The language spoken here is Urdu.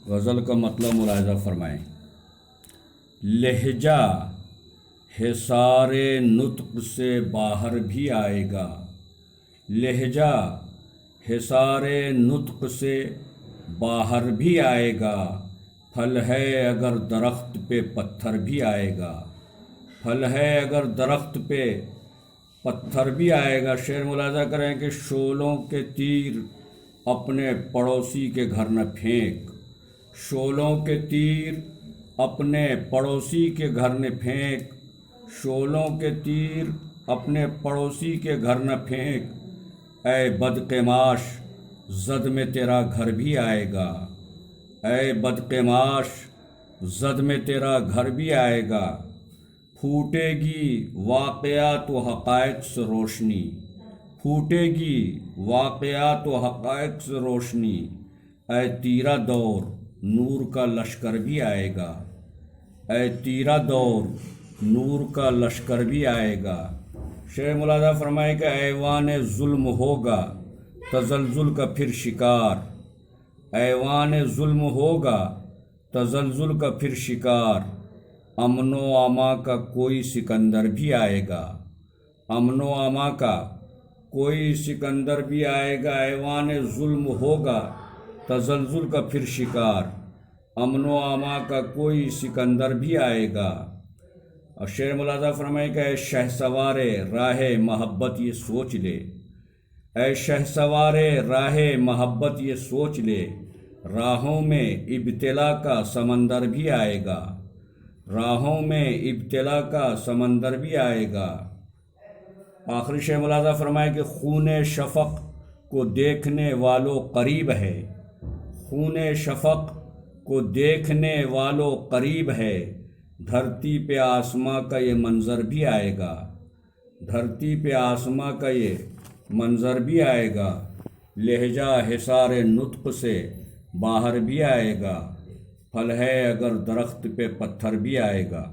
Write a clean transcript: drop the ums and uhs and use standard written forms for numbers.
غزل کا مطلب ملاحظہ فرمائیں۔ لہجہ حصار نطق سے باہر بھی آئے گا، لہجہ حصار نطق سے باہر بھی آئے گا، پھل ہے اگر درخت پہ پتھر بھی آئے گا، پھل ہے اگر درخت پہ پتھر بھی آئے گا۔ شعر ملاحظہ کریں کہ شعلوں کے تیر اپنے پڑوسی کے گھر نہ پھینک، شعلوں کے تیر اپنے پڑوسی کے گھر نہ پھینک، شعلوں کے تیر اپنے پڑوسی کے گھر نہ پھینک، اے بدقماش زد میں تیرا گھر بھی آئے گا، اے بدقماش زد میں تیرا گھر بھی آئے گا، پھوٹے گی واقعات و حقائق سے روشنی، پھوٹے گی واقعات و حقائق سے روشنی، اے تیرا دور نور کا لشکر بھی آئے گا، اے تیرا دور نور کا لشکر بھی آئے گا۔ شعر ملاحظہ فرمائے کہ ایوان ظلم ہوگا تزلزل کا پھر شکار، ایوان ظلم ہوگا تزلزل کا پھر شکار، امن و اما کا کوئی سکندر بھی آئے گا، امن و اما کا کوئی سکندر بھی آئے گا، ایوان ظلم ہوگا تزلزل کا پھر شکار، امن و اما کا کوئی سکندر بھی آئے گا۔ اور شعر ملاحظہ فرمائے کہ اے شہسوار راہ محبت یہ سوچ لے، اے شہسوار راہ محبت یہ سوچ لے، راہوں میں ابتلا کا سمندر بھی آئے گا، راہوں میں ابتلا کا سمندر بھی آئے گا۔ آخری شعر ملاحظہ فرمائے کہ خون شفق کو دیکھنے والوں قریب ہے، خون شفق کو دیکھنے والوں قریب ہے، دھرتی پہ آسماں کا یہ منظر بھی آئے گا، دھرتی پہ آسماں کا یہ منظر بھی آئے گا، لہجہ حصار نطق سے باہر بھی آئے گا، پھل ہے اگر درخت پہ پتھر بھی آئے گا۔